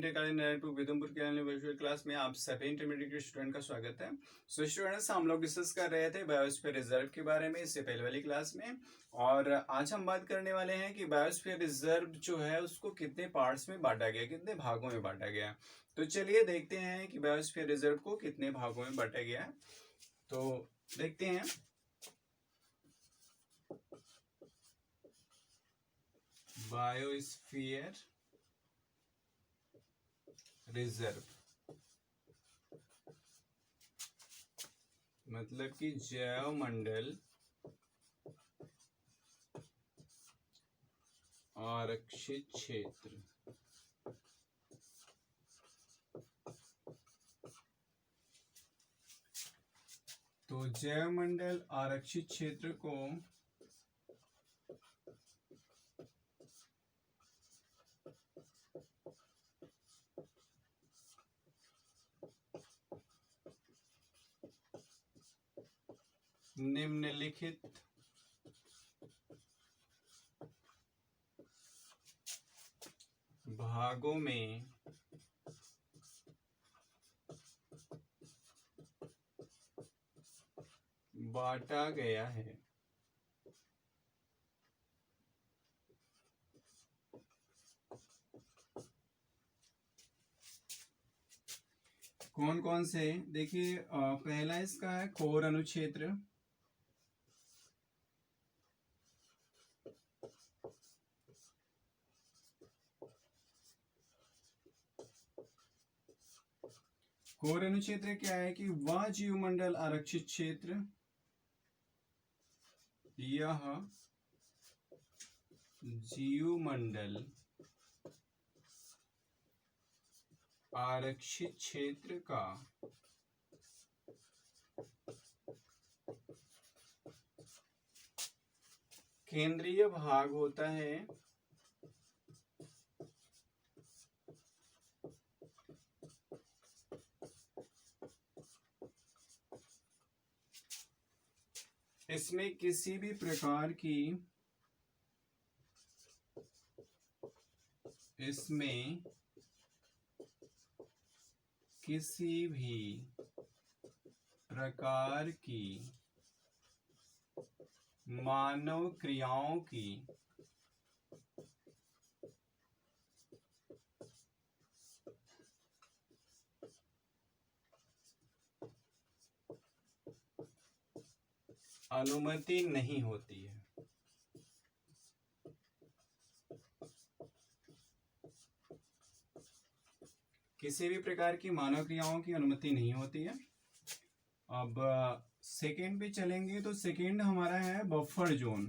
विदुमपुर के virtual class में आप सभी इंटरमीडिएट के स्टूडेंट का स्वागत है। सो स्टूडेंट्स, हम लोग डिस्कस कर रहे थे बायोस्फीयर रिजर्व के बारे में इससे पहले वाली क्लास में, और आज हम बात करने वाले हैं कि बायोस्फीयर रिजर्व जो है उसको कितने पार्ट्स में बांटा गया, कितने भागों में बांटा गया। तो चलिए देखते हैं कि बायोस्फीयर रिजर्व को कितने भागों में बांटा गया है। तो देखते हैं। बायोस्फीयर रिजर्व मतलब कि जैव मंडल आरक्षित क्षेत्र। तो जैव मंडल आरक्षित क्षेत्र को निम्नलिखित भागों में बांटा गया है। कौन कौन से? देखिए, पहला इसका है कोर अनुक्षेत्र। कोर अनुक्षेत्र क्या है कि वह जीवमंडल आरक्षित क्षेत्र, यह जीवमंडल आरक्षित क्षेत्र का केंद्रीय भाग होता है। इसमें किसी भी प्रकार की मानव क्रियाओं की अनुमति नहीं होती है। किसी भी प्रकार की मानव क्रियाओं की अनुमति नहीं होती है। अब सेकेंड पे चलेंगे तो सेकेंड हमारा है बफर जोन।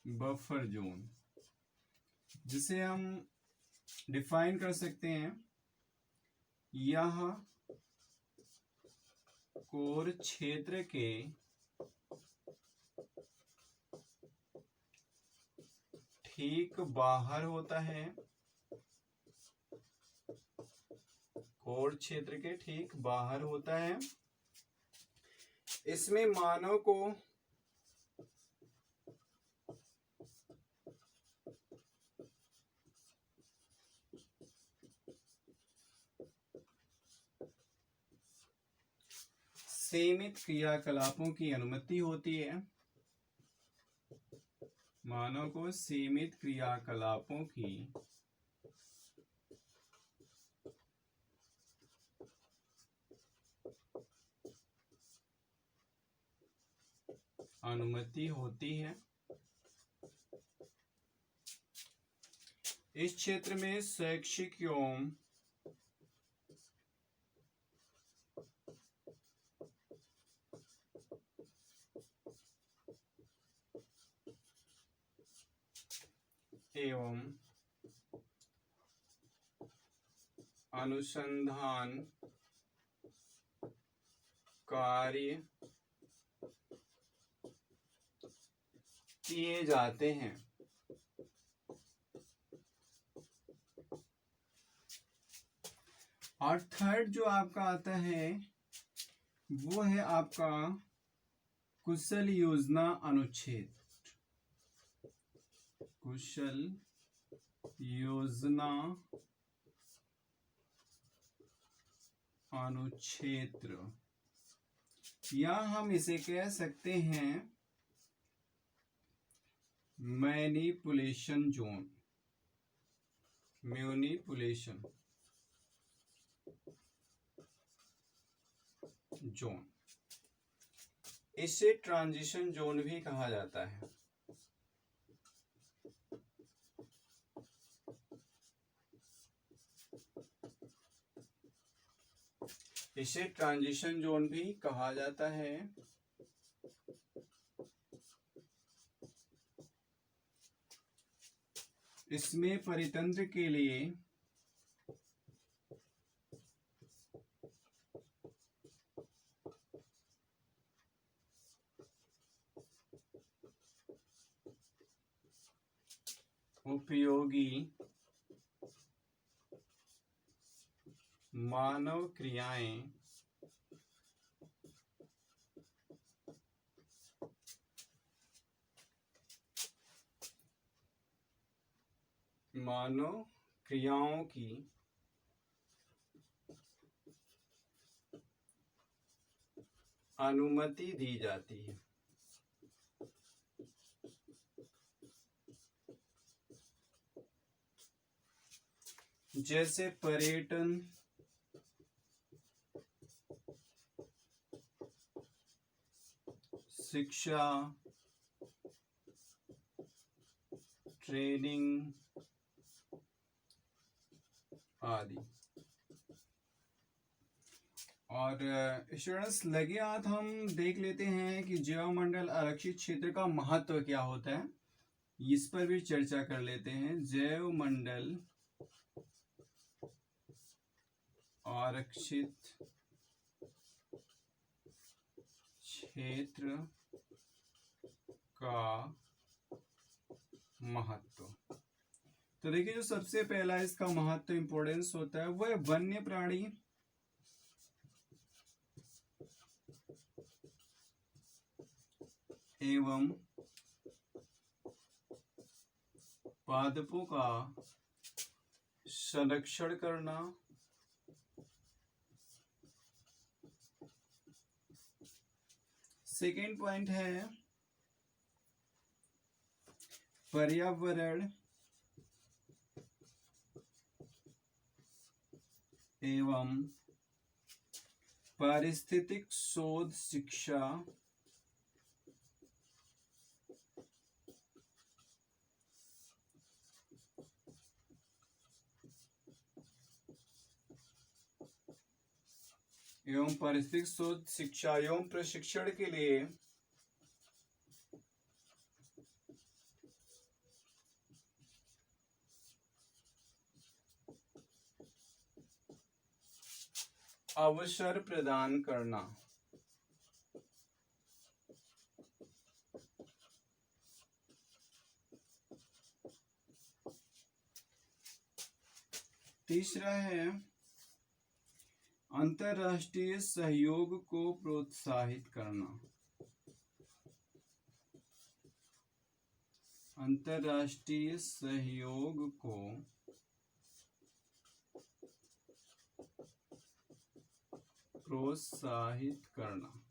बफर जोन जिसे हम डिफाइन कर सकते हैं, यह कोर क्षेत्र के ठीक बाहर होता है। कोर क्षेत्र के ठीक बाहर होता है। इसमें मानव को सीमित क्रियाकलापों की अनुमति होती है। मानव को सीमित क्रियाकलापों की अनुमति होती है। इस क्षेत्र में शैक्षिक एवं अनुसंधान कार्य किए जाते हैं। और थर्ड जो आपका आता है वो है आपका कुशल योजना अनुच्छेद। कुशल योजना अनुक्षेत्र, या हम इसे कह सकते हैं मैनिपुलेशन जोन, मैनिपुलेशन जोन। इसे ट्रांजिशन जोन भी कहा जाता है। इसे ट्रांजिशन जोन भी कहा जाता है। इसमें परितंत्र के लिए उपयोगी मानव क्रियाएं मानव क्रियाओं की अनुमति दी जाती है। जैसे पर्यटन, शिक्षा, ट्रेनिंग आदि। और स्टूडेंट्स लगे हाथ हम देख लेते हैं कि जैवमंडल आरक्षित क्षेत्र का महत्व क्या होता है, इस पर भी चर्चा कर लेते हैं। जैवमंडल आरक्षित क्षेत्र का महत्व। तो देखिए, जो सबसे पहला इसका महत्व इंपॉर्टेंस होता है वह वन्य प्राणी एवं पादपों का संरक्षण करना, सेकेंड पॉइंट है पर्यावरण एवं पारिस्थितिक शोध शिक्षा एवं पारिस्थितिक शोध शिक्षा एवं प्रशिक्षण के लिए अवसर प्रदान करना। तीसरा है अंतर्राष्ट्रीय सहयोग को प्रोत्साहित करना। अंतर्राष्ट्रीय सहयोग को प्रोत्साहित करना।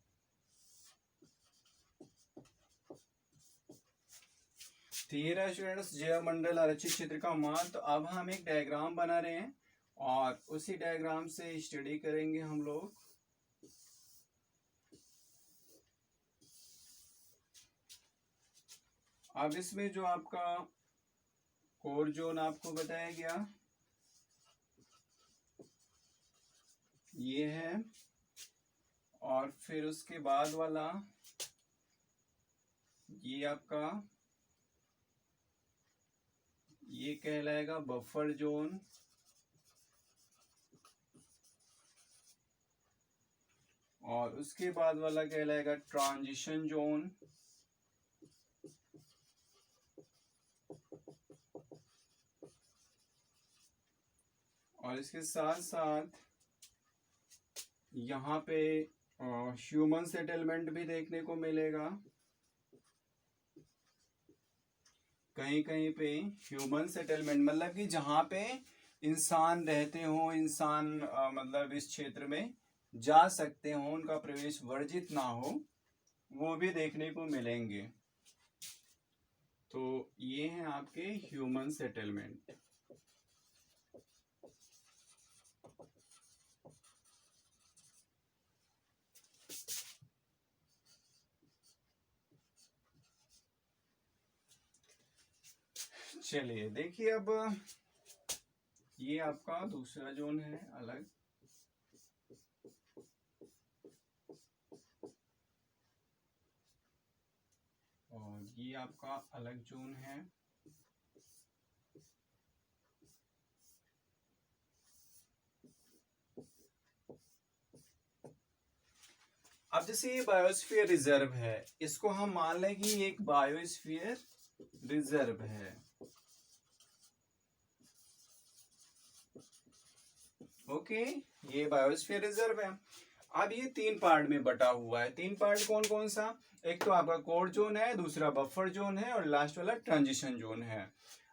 तेरह स्टूडेंट्स जैवमंडल आरक्षित क्षेत्र का महत्व। अब हम एक डायग्राम बना रहे हैं और उसी डायग्राम से स्टडी करेंगे हम लोग। अब इसमें जो आपका कोर जोन आपको बताया गया ये है, और फिर उसके बाद वाला ये आपका ये कहलाएगा बफर जोन, और उसके बाद वाला कहलाएगा ट्रांजिशन जोन, और इसके साथ साथ यहाँ पे ह्यूमन सेटलमेंट भी देखने को मिलेगा। कहीं कहीं पे ह्यूमन सेटलमेंट मतलब कि जहाँ पे इंसान रहते हो, इंसान मतलब इस क्षेत्र में जा सकते हो, उनका प्रवेश वर्जित ना हो, वो भी देखने को मिलेंगे। तो ये हैं आपके ह्यूमन सेटलमेंट। चलिए देखिए, अब ये आपका दूसरा जोन है अलग, और ये आपका अलग जोन है। अब जैसे ये बायोस्फीयर रिजर्व है, इसको हम मान लें कि एक बायोस्फीयर रिजर्व है। ओके, ये बायोस्फीयर रिजर्व है। अब ये 3 पार्ट में बटा हुआ है। 3 पार्ट कौन कौन सा? एक तो आपका कोर जोन है, दूसरा बफर जोन है, और लास्ट वाला ट्रांजिशन जोन है।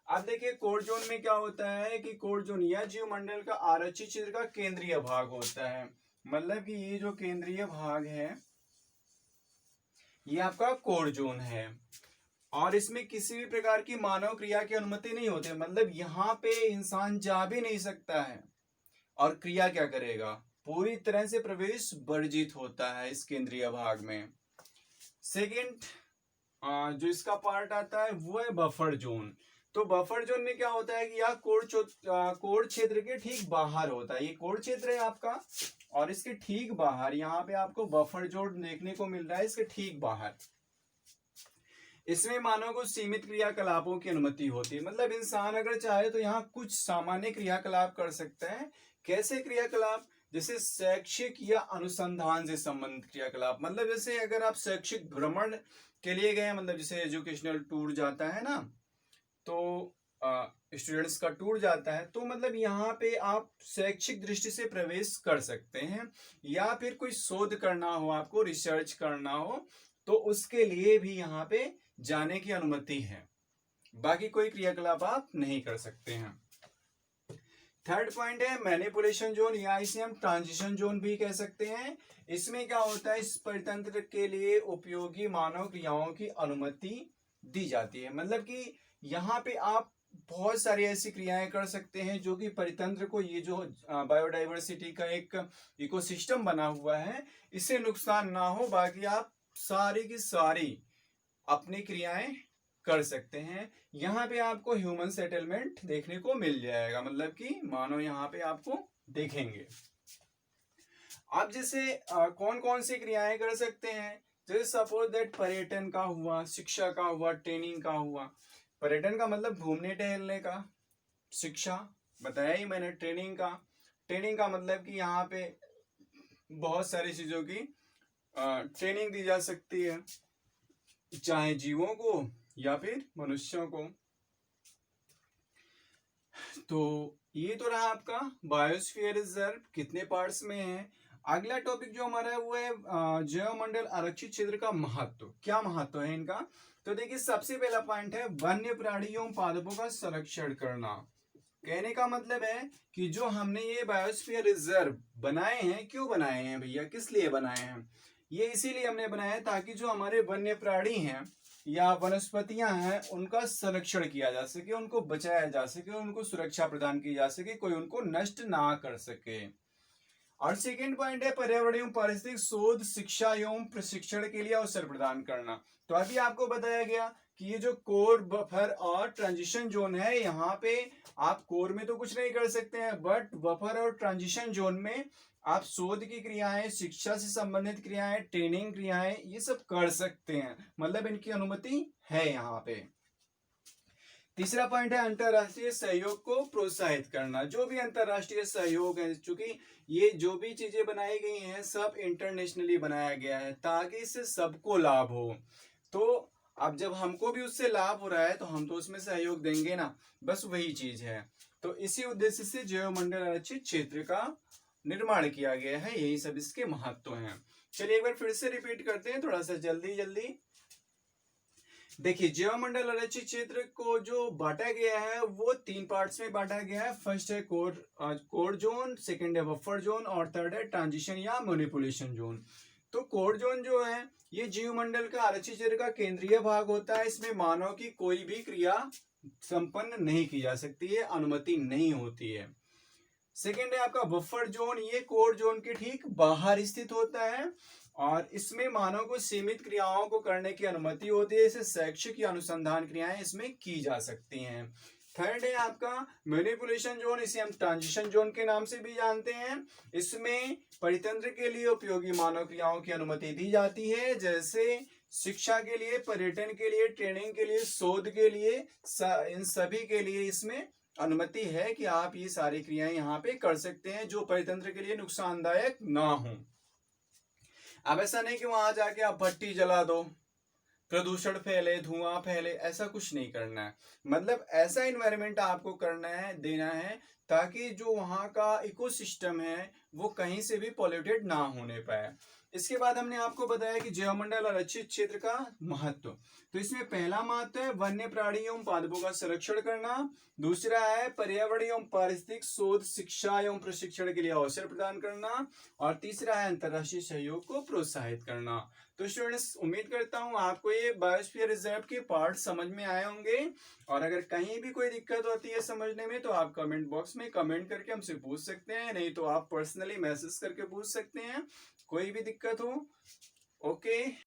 अब देखिए कोर जोन में क्या होता है कि कोर जोन या जीवमंडल का आरक्षित क्षेत्र का केंद्रीय भाग होता है। मतलब कि ये जो केंद्रीय भाग है ये आपका कोर जोन है, और इसमें किसी भी प्रकार की मानव क्रिया की अनुमति नहीं होती। मतलब यहाँ पे इंसान जा भी नहीं सकता है, और क्रिया क्या करेगा, पूरी तरह से प्रवेश वर्जित होता है इस केंद्रीय भाग में। सेकेंड जो इसका पार्ट आता है वो है बफर जोन। तो बफर जोन में क्या होता है कि यह कोर क्षेत्र के ठीक बाहर होता है। ये कोर क्षेत्र है आपका, और इसके ठीक बाहर यहाँ पे आपको बफर जोन देखने को मिल रहा है, इसके ठीक बाहर। इसमें मानव को सीमित क्रियाकलापों की अनुमति होती है। मतलब इंसान अगर चाहे तो यहाँ कुछ सामान्य क्रियाकलाप कर सकता है। कैसे क्रियाकलाप? जैसे शैक्षिक या अनुसंधान से संबंधित क्रियाकलाप। मतलब जैसे अगर आप शैक्षिक भ्रमण के लिए गए, मतलब जैसे एजुकेशनल टूर जाता है ना, तो स्टूडेंट्स का टूर जाता है, तो मतलब यहाँ पे आप शैक्षिक दृष्टि से प्रवेश कर सकते हैं, या फिर कोई शोध करना हो, आपको रिसर्च करना हो, तो उसके लिए भी यहाँ पे जाने की अनुमति है। बाकी कोई क्रियाकलाप आप नहीं कर सकते हैं। थर्ड पॉइंट है मैनिपुलेशन जोन, या इसे हम ट्रांजिशन जोन भी कह सकते हैं। इसमें क्या होता है, इस परितंत्र के लिए उपयोगी मानव क्रियाओं की अनुमति दी जाती है। मतलब कि यहाँ पे आप बहुत सारी ऐसी क्रियाएं कर सकते हैं जो कि परितंत्र को, ये जो बायोडाइवर्सिटी का एक इकोसिस्टम बना हुआ है, इससे नुकसान ना हो। बाकी आप सारी की सारी अपनी क्रियाएं कर सकते हैं। यहाँ पे आपको ह्यूमन सेटलमेंट देखने को मिल जाएगा, मतलब कि मानो यहाँ पे आपको देखेंगे। अब जैसे कौन कौन सी क्रियाएं कर सकते हैं, जैसे सपोज दैट पर्यटन का हुआ, शिक्षा का हुआ, ट्रेनिंग का हुआ। पर्यटन का मतलब घूमने टहलने का, शिक्षा बताया ही मैंने, ट्रेनिंग का मतलब कि यहाँ पे बहुत सारी चीजों की ट्रेनिंग दी जा सकती है, चाहे जीवों को या फिर मनुष्यों को। तो ये तो रहा आपका बायोस्फीयर रिजर्व, कितने पार्ट्स में है। अगला टॉपिक जो हमारा है वो है जैवमंडल आरक्षित क्षेत्र का महत्व। क्या महत्व है इनका? तो देखिए सबसे पहला पॉइंट है वन्य प्राणियों पादपों का संरक्षण करना। कहने का मतलब है कि जो हमने ये बायोस्फीयर रिजर्व बनाए हैं, क्यों बनाए हैं भैया, किस लिए बनाए हैं? ये इसीलिए हमने बनाया है ताकि जो हमारे वन्य प्राणी हैं या वनस्पतियां हैं उनका संरक्षण किया जा सके, उनको बचाया जा सके, उनको सुरक्षा प्रदान की जा सके, कोई उनको नष्ट ना कर सके। और सेकेंड पॉइंट है पर्यावरण एवं पारिस्थितिक शोध, शिक्षा एवं प्रशिक्षण के लिए अवसर प्रदान करना। तो अभी आपको बताया गया कि ये जो कोर, बफर और ट्रांजिशन जोन है, यहाँ पे आप कोर में तो कुछ नहीं कर सकते हैं, बट बफर और ट्रांजिशन जोन में आप शोध की क्रियाएं, शिक्षा से संबंधित क्रियाएं, ट्रेनिंग क्रियाएं, ये सब कर सकते हैं। मतलब इनकी अनुमति है यहाँ पे। तीसरा पॉइंट है अंतरराष्ट्रीय सहयोग को प्रोत्साहित करना। जो भी अंतरराष्ट्रीय सहयोग है, चूंकि ये जो भी चीजें बनाई गई हैं सब इंटरनेशनली बनाया गया है ताकि इससे सबको लाभ हो। तो अब जब हमको भी उससे लाभ हो रहा है तो हम तो उसमें सहयोग देंगे ना, बस वही चीज है। तो इसी उद्देश्य से जैवमंडल आरक्षित क्षेत्र का निर्माण किया गया है, यही सब इसके महत्व हैं। चलिए एक बार फिर से रिपीट करते हैं थोड़ा सा जल्दी जल्दी। देखिए, जीवामंडल आरक्षित क्षेत्र को जो बांटा गया है वो 3 पार्ट्स में बांटा गया है। फर्स्ट है कोर जोन, सेकंड है बफर जोन और थर्ड है ट्रांजिशन या मैनिपुलेशन जोन। तो कोर जोन जो है ये जीवमंडल का आरक्षित क्षेत्र का केंद्रीय भाग होता है। इसमें मानव की कोई भी क्रिया संपन्न नहीं की जा सकती है, अनुमति नहीं होती है। सेकेंड है आपका बफर जोन, ये कोर जोन के ठीक बाहर स्थित होता है और इसमें मानव को सीमित क्रियाओं को करने की अनुमति होती है। इसे शैक्षिक या अनुसंधान क्रियाएं इसमें की जा सकती हैं। थर्ड है आपका मैनिपुलेशन जोन, इसे हम ट्रांजिशन जोन के नाम से भी जानते हैं। इसमें परितंत्र के लिए उपयोगी मानव क्रियाओं की अनुमति दी जाती है, जैसे शिक्षा के लिए, पर्यटन के लिए, ट्रेनिंग के लिए, शोध के लिए, इन सभी के लिए इसमें अनुमति है कि आप ये सारी क्रियाएं यहाँ पे कर सकते हैं जो परितंत्र के लिए नुकसानदायक ना हो। अब ऐसा नहीं कि वहां जाके आप भट्टी जला दो, प्रदूषण फैले, धुआं फैले, ऐसा कुछ नहीं करना है। मतलब ऐसा इन्वायरमेंट आपको करना है, देना है, ताकि जो वहां का इकोसिस्टम है वो कहीं से भी पॉल्यूटेड ना होने पाए। इसके बाद हमने आपको बताया कि जैवमंडल आरक्षित क्षेत्र का महत्व। तो इसमें पहला महत्व है वन्य प्राणी एवं पादपों का संरक्षण करना। दूसरा है पर्यावरण एवं पारिस्थितिक शोध, शिक्षा एवं प्रशिक्षण के लिए अवसर प्रदान करना। और तीसरा है अंतर्राष्ट्रीय सहयोग को प्रोत्साहित करना। तो स्टूडेंट्स, उम्मीद करता हूँ आपको ये बायोस्फीयर रिजर्व के पार्ट समझ में आए होंगे। और अगर कहीं भी कोई दिक्कत होती है समझने में तो आप कमेंट बॉक्स में कमेंट करके हमसे पूछ सकते हैं, नहीं तो आप पर्सनली मैसेज करके पूछ सकते हैं, कोई भी दिक्कत हो। ओके।